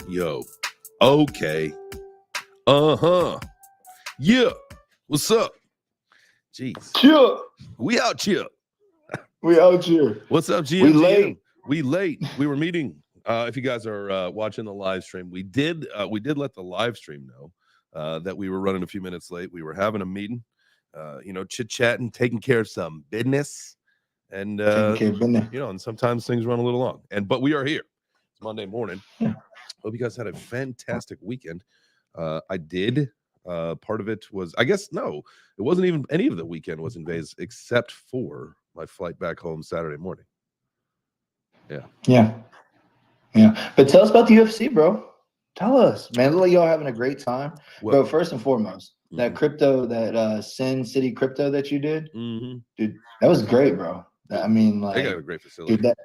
Yo. Okay. Uh-huh. Yeah. What's up? Jeez. Sure. We out here. We out here. What's up, GMGM? We late. We late. We were meeting. If you guys are watching the live stream, we did let the live stream know that we were running a few minutes late. We were having a meeting, chit-chatting, taking care of some business. And and sometimes things run a little long. But we are here. It's Monday morning. Yeah. Hope you guys had a fantastic weekend. I did. Part of it was, I guess, no, it wasn't even any of the weekend was in Vegas except for my flight back home Saturday morning. Yeah. But tell us about the UFC, bro. Tell us, man. Look like y'all having a great time, bro. First and foremost, that crypto, that Sin City crypto that you did, dude, that was great, bro. I mean, like, they got a great facility. Dude,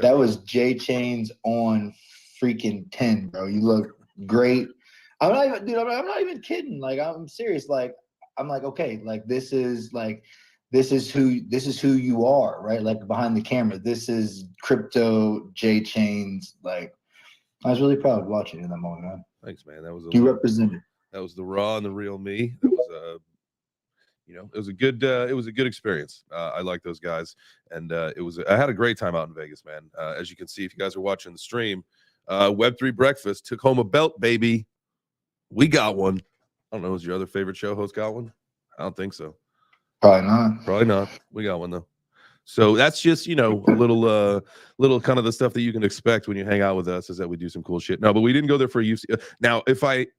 that was J Chains on freaking 10, bro. You look great. I'm not even kidding. Like, I'm serious. Like, I'm like, okay, like this is who you are, right? Like behind the camera. This is crypto J Chains. Like, I was really proud of watching it in that moment, man. Thanks, man. That was you represented. That was the raw and the real me. That was it was a good experience. I like those guys, and I had a great time out in Vegas, man. As you can see, if you guys are watching the stream, Web3 Breakfast took home a belt, baby. We got one. I don't know. Is your other favorite show host got one? I don't think so. Probably not. We got one though. So that's just, a little kind of the stuff that you can expect when you hang out with us, is that we do some cool shit. No, but we didn't go there for UFC. Now,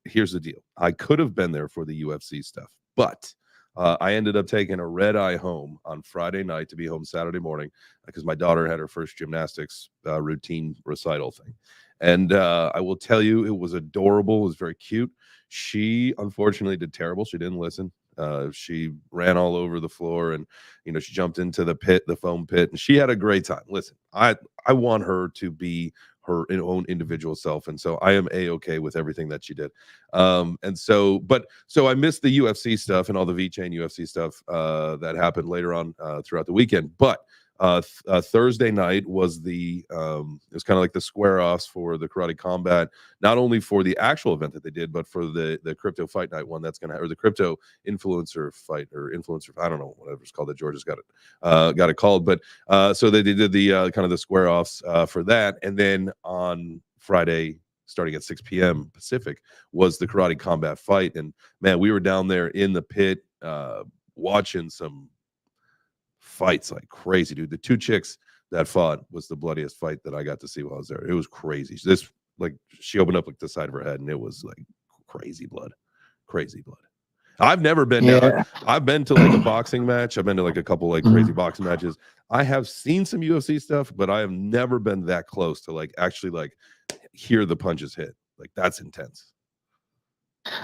here's the deal. I could have been there for the UFC stuff, but I ended up taking a red eye home on Friday night to be home Saturday morning because my daughter had her first gymnastics routine recital thing. And I will tell you, it was adorable. It was very cute. She unfortunately did terrible. She didn't listen. She ran all over the floor, and she jumped into the foam pit, and she had a great time. Listen, I want her to be her own individual self, and so I am a-okay with everything that she did. So I missed the UFC stuff and all the V-Chain UFC stuff that happened later on throughout the weekend. But Thursday night was it was kind of like the square offs for the Karate Combat, not only for the actual event that they did, but for the crypto fight night one that's going to, or the crypto influencer fight, or influencer, I don't know, whatever it's called, that Georgia's got it called. But so they did the kind of the square offs for that. And then on Friday, starting at 6 p.m. Pacific, was the Karate Combat fight. And man, we were down there in the pit watching some fights like crazy, dude. The two chicks that fought was the bloodiest fight that I got to see while I was there. It was crazy. She opened up like the side of her head, and it was like crazy blood. I've never been down. I've been to like a boxing match. I've been to like a couple like crazy boxing matches. I have seen some UFC stuff, but I have never been that close to like actually like hear the punches hit. Like, that's intense.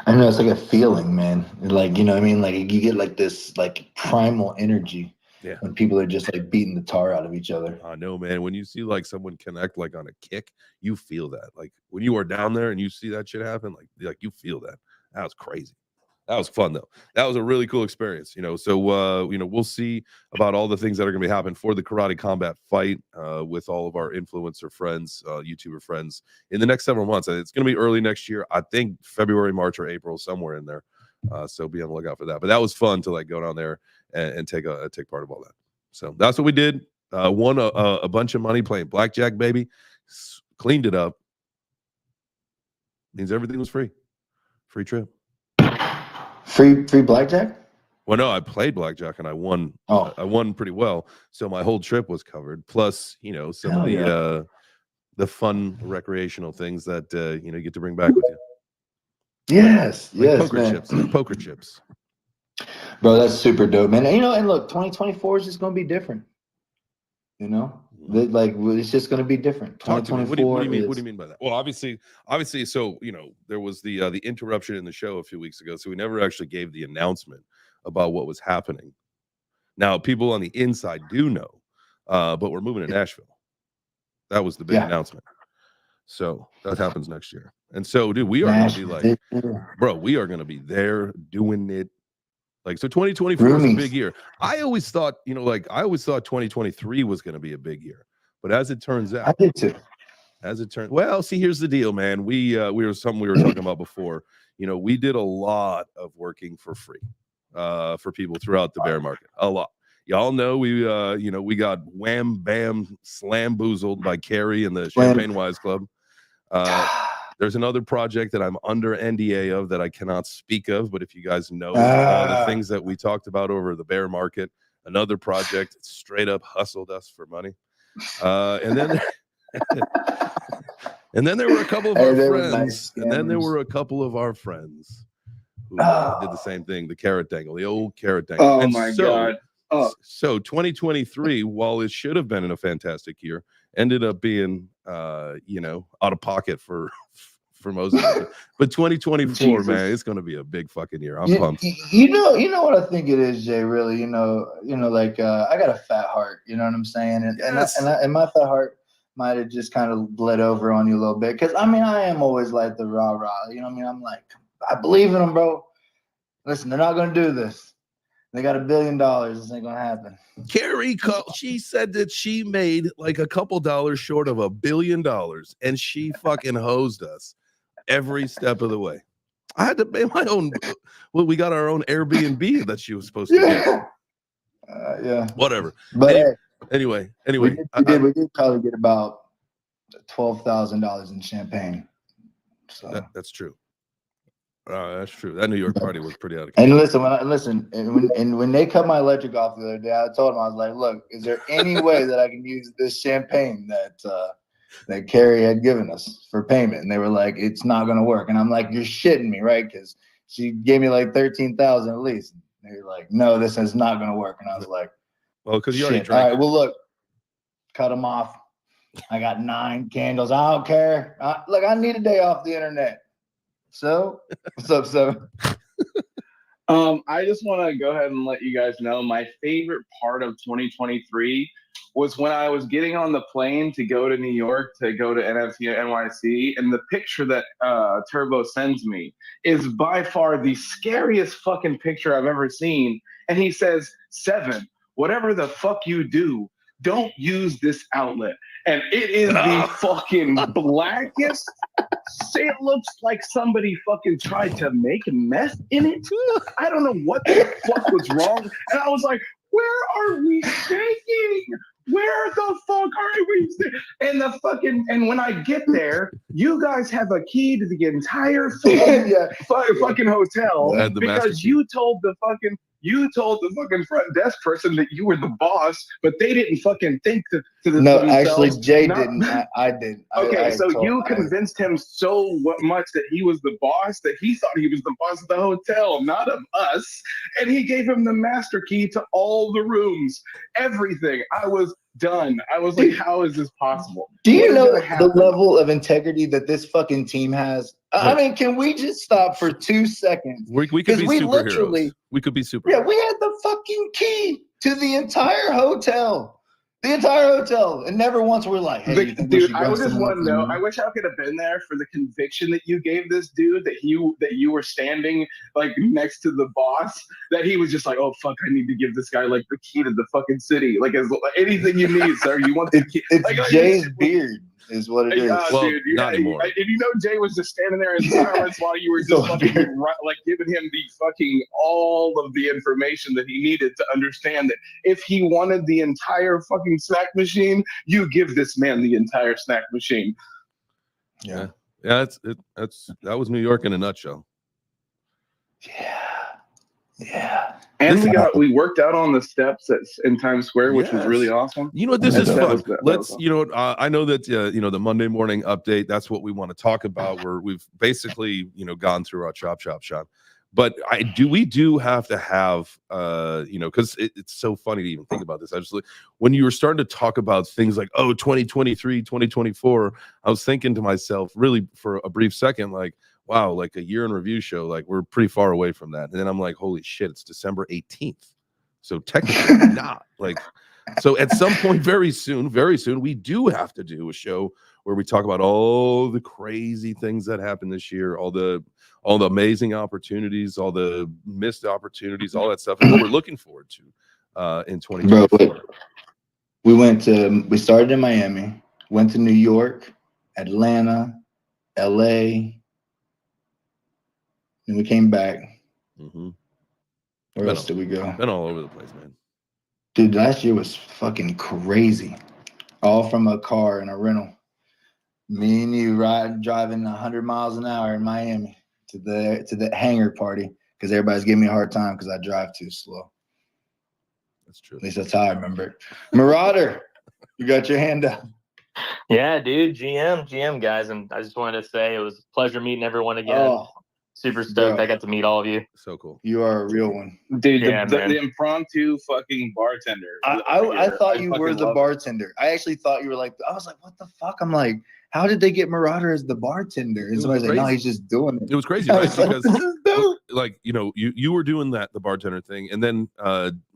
I know, it's like a feeling, man. Like, you know what I mean? Like, you get like this like primal energy. Yeah. When people are just like beating the tar out of each other. I know, man. When you see like someone connect like on a kick, you feel that. Like when you are down there and you see that shit happen, like you feel that. That was crazy. That was fun though. That was a really cool experience, So we'll see about all the things that are going to be happening for the Karate Combat fight with all of our influencer friends, YouTuber friends in the next several months. It's going to be early next year. I think February, March, or April, somewhere in there. So be on the lookout for that. But that was fun to like go down there and take part of all that. So that's what we did. Won a bunch of money playing blackjack, baby. Cleaned it up. Means everything was free. Free trip. Free blackjack? Well, no, I played blackjack and I won. I won pretty well. So my whole trip was covered. Plus, some of the fun recreational things that you get to bring back with you. Yes, like poker chips. Bro, that's super dope, man. And look, 2024 is just gonna be different. Like it's just gonna be different. 2024. What do you mean by that? Well, obviously. So there was the interruption in the show a few weeks ago, so we never actually gave the announcement about what was happening. Now, people on the inside do know, but we're moving to Nashville. That was the big announcement. So that happens next year. And so, dude, we are going to be like, bro, we are going to be there doing it. Like, so 2024 is a big year. I always thought 2023 was going to be a big year. But as it turns out, I did too. As it turned, well, see, here's the deal, man. We were talking about before. You know, we did a lot of working for free for people throughout the bear market. A lot. Y'all know we got wham bam slam boozled by Carrie and the Champagne Wise Club. There's another project that I'm under NDA of that I cannot speak of, but if you guys know the things that we talked about over the bear market, another project straight up hustled us for money. And then and then there were a couple of our friends, nice and then there were a couple of our friends who did the same thing, the carrot dangle, the old carrot dangle. Oh and my God. Oh. So 2023, while it should have been a fantastic year, ended up being out of pocket for most of it. But 2024, man, it's gonna be a big fucking year. I'm pumped. You know what I think it is, Jay. Really, like I got a fat heart. You know what I'm saying? And my fat heart might have just kind of bled over on you a little bit, because I mean, I am always like the rah. You know what I mean? I'm like, I believe in them, bro. Listen, they're not gonna do this. They got $1 billion. This ain't gonna happen. Carrie, she said that she made like a couple dollars short of $1 billion, and she fucking hosed us every step of the way. I had to pay my own. Well, we got our own Airbnb that she was supposed to get. Yeah. Whatever. But anyway, we did probably get about $12,000 in champagne. So that's true. That's true. That New York party was pretty out of control. And listen, when they cut my electric off the other day, I told them, I was like, look, is there any way that I can use this champagne that Carrie had given us for payment? And they were like, it's not gonna work. And I'm like, you're shitting me, right? Because she gave me like 13,000 at least. And they were like, no, this is not gonna work. And I was like, well, because you already drank. All right, well, look, cut them off. I got 9 candles. I don't care. Look, I need a day off the internet. So, what's up, so? I just want to go ahead and let you guys know my favorite part of 2023 was when I was getting on the plane to go to New York to go to NFT NYC, and the picture that Turbo sends me is by far the scariest fucking picture I've ever seen. And he says, 7, whatever the fuck you do, don't use this outlet. And it is the fucking blackest. It looks like somebody fucking tried to make meth in it. I don't know what the fuck was wrong. And I was like, where are we shaking? Where the fuck are we? And when I get there, you guys have a key to the entire fucking hotel because you told the fucking front desk person that you were the boss, but they didn't fucking think to actually, Jay didn't. I did. Okay, so you convinced him so much that he was the boss that he thought he was the boss of the hotel, not of us. And he gave him the master key to all the rooms, everything. I was done. I was like, how is this possible? Do you know the level of integrity that this fucking team has? I mean, can we just stop for 2 seconds? We could be superheroes. We could be superheroes. Yeah, we had the fucking key to the entire hotel. The entire hotel. And never once we're like, hey, dude, I just want to know. I wish I could have been there for the conviction that you gave this dude, that you were standing like next to the boss, that he was just like, oh fuck, I need to give this guy like the key to the fucking city. Like, anything you need, sir. You want the key? It's Jay's beard. Is what it is. Well, dude, not anymore. And Jay was just standing there in silence while you were just fucking like giving him the fucking all of the information that he needed to understand that if he wanted the entire fucking snack machine, you give this man the entire snack machine. Yeah. That was New York in a nutshell. Yeah. And we worked out on the steps in Times Square, which was really awesome. You know what? This is fun. I know that the Monday morning update, that's what we want to talk about, where we've basically gone through our chop. But we do have to have because it's so funny to even think about this. When you were starting to talk about things like 2023, 2024, I was thinking to myself, really for a brief second, like, wow, like a year in review show, like we're pretty far away from that. And then I'm like, holy shit, it's December 18th. So technically not. Like, so at some point very soon, we do have to do a show where we talk about all the crazy things that happened this year, all the amazing opportunities, all the missed opportunities, all that stuff, and what we're looking forward to in 2024. We started in Miami, went to New York, Atlanta, LA. And we came back. Mm-hmm. Where else did we go? Been all over the place, man. Dude, last year was fucking crazy. All from a car and a rental. Me and you driving 100 miles an hour in Miami to the hangar party because everybody's giving me a hard time because I drive too slow. That's true. At least that's how I remember it. Marauder, you got your hand up. Yeah, dude, GM guys, and I just wanted to say it was a pleasure meeting everyone again. Oh, super stoked bro. I got to meet all of you. So cool. You are a real one. Dude, Yeah, the impromptu fucking bartender. I thought you were fucking the love it. bartender. I actually thought you were like, I was like, what the fuck? I'm like, how did they get Marauder as the bartender? And was somebody's like, no, crazy. he's just doing it. It was crazy, I right? was like, Because this is dope. like, you know, you were doing the bartender thing, and then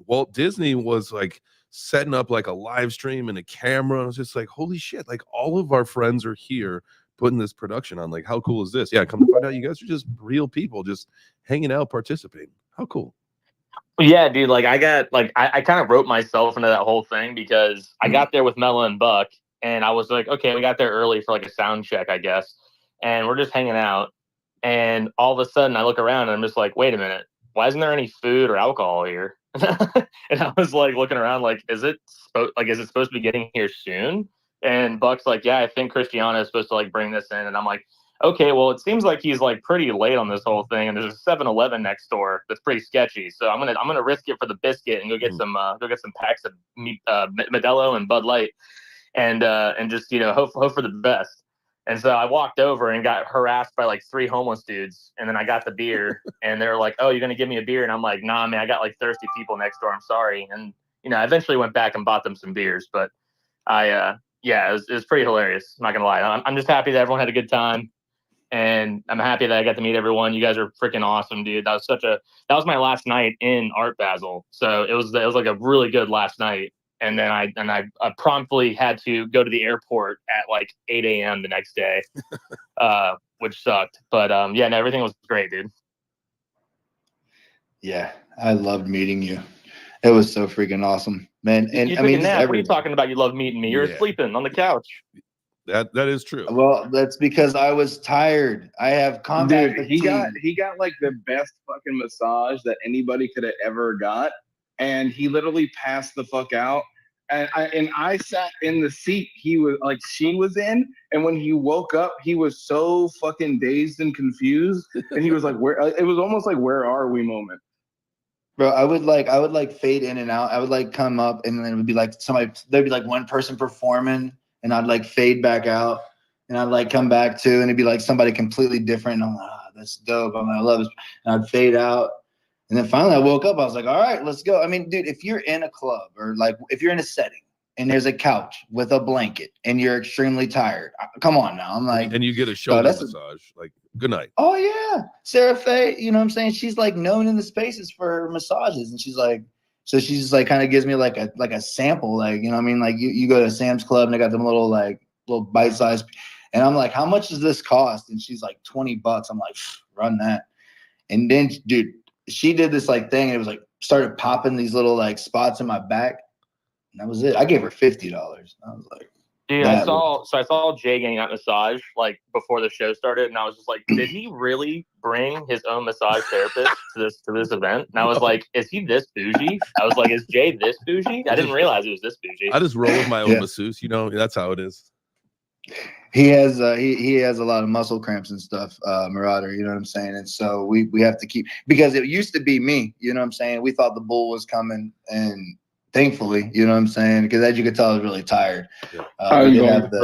Walt Disney was like setting up like a live stream and a camera. I was just like, holy shit, like all of our friends are here putting this production on. Like, how cool is this? Yeah, come to find out you guys are just real people just hanging out, participating. How cool. Yeah, dude, like I kind of wrote myself into that whole thing because I got there with Mela and Buck, and I was like, okay, we got there early for like a sound check, I guess, and we're just hanging out, and all of a sudden I look around and I'm just like, wait a minute, why isn't there any food or alcohol here? And I was like looking around like, is it supposed to be getting here soon? And Buck's like, yeah, I think Cristiano is supposed to like bring this in, and I'm like, okay, well, it seems like he's like pretty late on this whole thing, and there's a 7-Eleven next door that's pretty sketchy. So I'm gonna risk it for the biscuit and go get some packs of Modelo and Bud Light, and just hope for the best. And so I walked over and got harassed by like 3 homeless dudes, and then I got the beer, and they're like, "Oh, you're gonna give me a beer?" And I'm like, "Nah, man, I got like thirsty people next door. I'm sorry." And I eventually went back and bought them some beers, but yeah, it was pretty hilarious. I'm not gonna lie. I'm just happy that everyone had a good time. And I'm happy that I got to meet everyone. You guys are freaking awesome, dude. That was my last night in Art Basel. So it was like a really good last night. And then I promptly had to go to the airport at like 8 a.m. the next day, which sucked. But yeah, no, everything was great, dude. Yeah, I loved meeting you. It was so freaking awesome, man. And you I mean, took a nap. What are you everybody. talking about? You love meeting me. You're Yeah. sleeping on the couch. That is true. Well, that's because I was tired. I have combat Dude, fatigue. he got like the best fucking massage that anybody could have ever got, and he literally passed the fuck out. And I sat in the seat she was in, and when he woke up, he was so fucking dazed and confused, and he was like, "Where?" It was almost like, "Where are we?" moment. Bro, I would like fade in and out. I would like come up, and then it would be like there'd be like one person performing, and I'd like fade back out, and I'd like come back too, and it'd be like somebody completely different. And I'm like, that's dope. I'm like, I love this. And I'd fade out. And then finally I woke up. I was like, all right, let's go. I mean, dude, if you're in a club or like if you're in a setting and there's a couch with a blanket and you're extremely tired, come on now. I'm like, and you get a shoulder massage. Like, good night. oh yeah, Sarah Faye, you know what I'm saying? She's like known in the spaces for her massages, and she's like, so she just like kind of gives me like a sample, like, you know what I mean? Like you go to Sam's Club and they got them little bite size, and I'm like, how much does this cost? And she's like $20. I'm like, run that. And then, dude, she did this like thing, and it was like started popping these little like spots in my back, and that was it. I gave her $50. I was like, dude, I saw Jay getting that massage like before the show started, and I was just like, did he really bring his own massage therapist to this event? And I was like, is he this bougie? I was like, is Jay this bougie? I didn't realize he was this bougie. I just roll with my own masseuse, that's how it is. He has he has a lot of muscle cramps and stuff, Marauder, you know what I'm saying? And so we have to keep, because it used to be me, you know what I'm saying? We thought the bull was coming, and thankfully, you know what I'm saying? Because as you could tell, I was really tired. Yeah. We did have the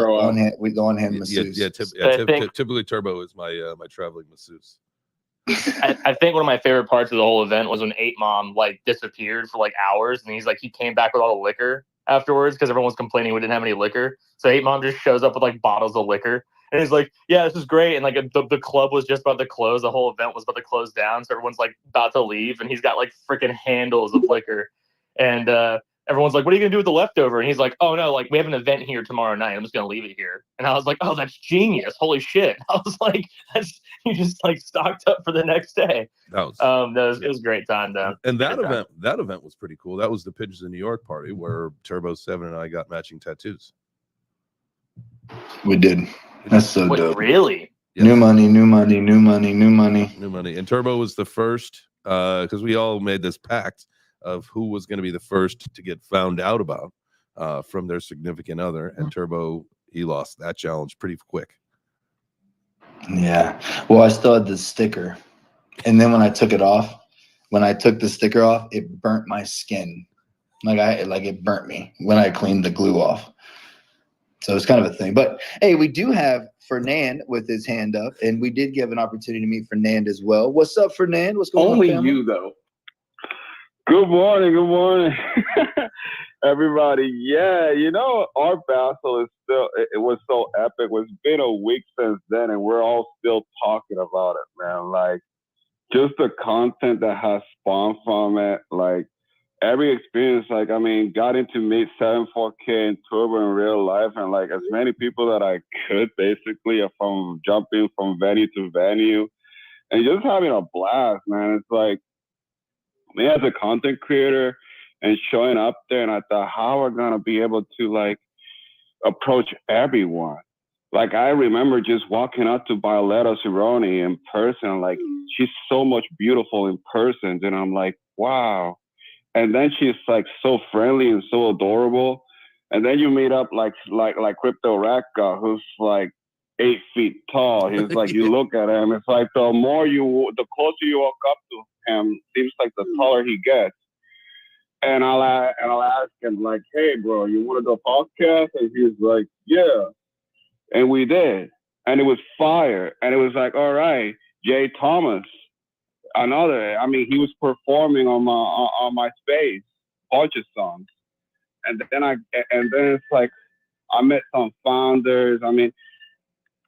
on-hand masseuse. Typically Turbo is my my traveling masseuse. I think one of my favorite parts of the whole event was when 8 Mom like disappeared for like hours, and he came back with all the liquor afterwards because everyone was complaining we didn't have any liquor. So 8 Mom just shows up with like bottles of liquor, and he's like, yeah, this is great. And like the club was just about to close, the whole event was about to close down, so everyone's like about to leave, and he's got like freaking handles of liquor, and everyone's like, what are you gonna do with the leftover? And he's like, oh no, like we have an event here tomorrow night, I'm just gonna leave it here. And I was like, oh, that's genius, holy shit. I was like, you just like stocked up for the next day. It was a great time though. And that event was pretty cool. That was the Pigeons in New York party where Turbo 7 and I got matching tattoos. We did. That's so Wait, dope. really? Yes. New money, new money, new money, new money. New money. And Turbo was the first, because we all made this pact of who was going to be the first to get found out about from their significant other. And Turbo, he lost that challenge pretty quick. Yeah. Well, I still had the sticker. And then when I took the sticker off, it burnt my skin. It burnt me when I cleaned the glue off. So it's kind of a thing. But hey, we do have Fernand with his hand up, and we did give an opportunity to meet Fernand as well. What's up, Fernand? What's going Only on, family? you, though. Good morning, everybody. Yeah, our battle is still, it was so epic. It's been a week since then, and we're all still talking about it, man. Like, just the content that has spawned from it, like, every experience, like, I mean, got to meet 74K and Turbo in real life, and, like, as many people that I could, basically, from jumping from venue to venue, and just having a blast, man. It's like, me as a content creator and showing up there, and I thought, how are we gonna be able to like approach everyone? Like, I remember just walking up to Violetta Cironi in person, like, she's so much beautiful in person, and I'm like, wow. And then she's like so friendly and so adorable. And then you meet up like Crypto Raka, who's like 8 feet tall. He's like, you look at him, it's like the closer you walk up to him, seems like the taller he gets. And I'll ask him like, hey bro, you want to do a podcast? And he's like, yeah. And we did. And it was fire. And it was like, all right, Jay Thomas, another. I mean, he was performing on my space, bunch of songs. And then it's like, I met some founders. I mean,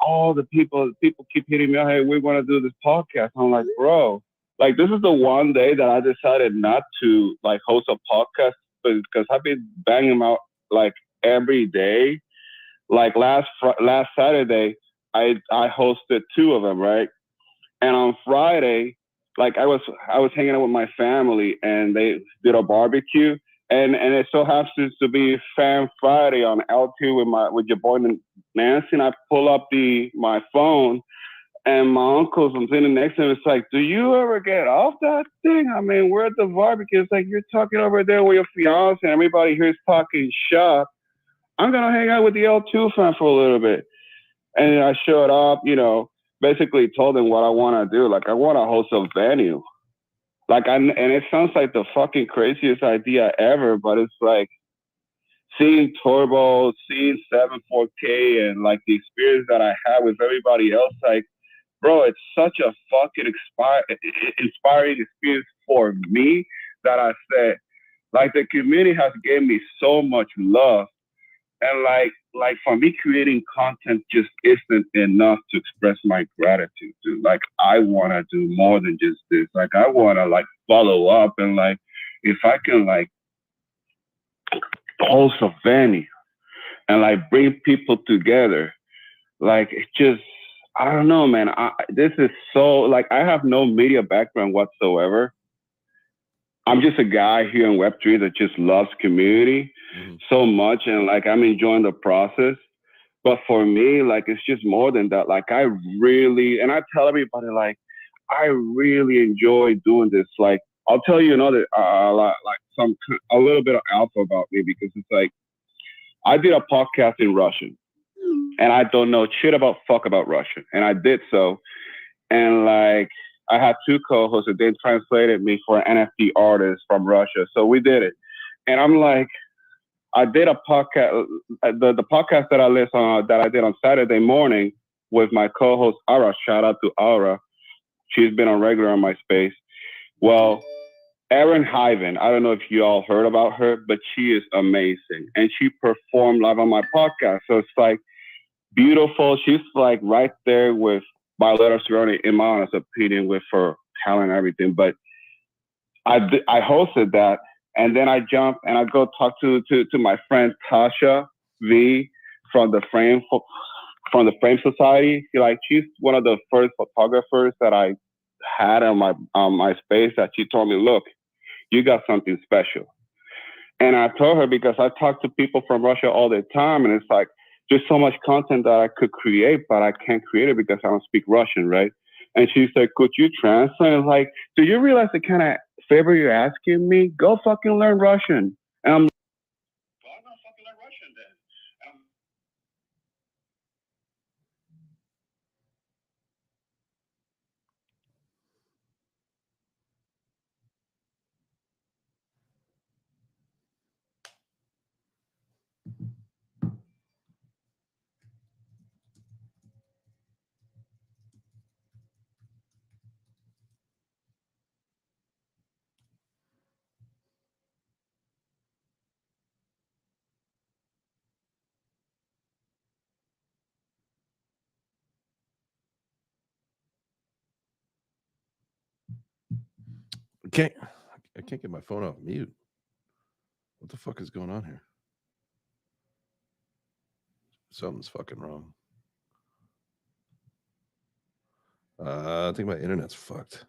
all the people keep hitting me up, hey, we want to do this podcast. I'm like, bro, like, this is the one day that I decided not to like host a podcast, because I've been banging them out like every day. Like last Saturday, I hosted 2 of them, right? And on Friday, like I was hanging out with my family, and they did a barbecue, and it so happens to be Fan Friday on L2 with your boy Nancy, and I pull up my phone, and my uncle's sitting next to him. It's like, do you ever get off that thing? I mean, we're at the barbecue. It's like, you're talking over there with your fiance, and everybody here's talking shop. I'm gonna hang out with the L2 fan for a little bit. And I showed up, basically told them what I want to do. Like, I want to host a venue. Like, and it sounds like the fucking craziest idea ever, but it's like seeing Turbo, seeing 74K, and like the experience that I had with everybody else. Like, bro, it's such a fucking inspiring experience for me that I said, like, the community has given me so much love. And like for me, creating content just isn't enough to express my gratitude, dude. Like, I want to do more than just this. Like, I want to like follow up, and like, if I can like host a venue and like bring people together, like, it just, I don't know, man. This is so, like, I have no media background whatsoever. I'm just a guy here in Web3 that just loves community so much, and like, I'm enjoying the process. But for me, like, it's just more than that. Like, I really, and I tell everybody, like, I really enjoy doing this. Like, I'll tell you another, a little bit of alpha about me, because it's like, I did a podcast in Russian, and I don't know shit about Russian, and I did so, and like, I had 2 co-hosts that they translated me for an NFT artist from Russia. So we did it. And I'm like, I did a podcast, the podcast that I did on Saturday morning with my co-host, Ara. Shout out to Ara. She's been on regular on my space. Well, Erin Hyven, I don't know if you all heard about her, but she is amazing. And she performed live on my podcast. So it's like beautiful. She's like right there with Violetta Cironi, in my honest opinion, with her talent and everything. But I hosted that, and then I jumped and I go talk to my friend Tasha V from the Frame Society. She's one of the first photographers that I had on my space, that she told me, look, you got something special. And I told her, because I talk to people from Russia all the time, and it's like, there's so much content that I could create, but I can't create it because I don't speak Russian, right? And she said, could you translate? I was like, do you realize the kind of favor you're asking me? Go fucking learn Russian. And I'm like, well, I'm gonna fucking learn Russian then. I can't get my phone off mute. What the fuck is going on here? Something's fucking wrong. I think my internet's fucked.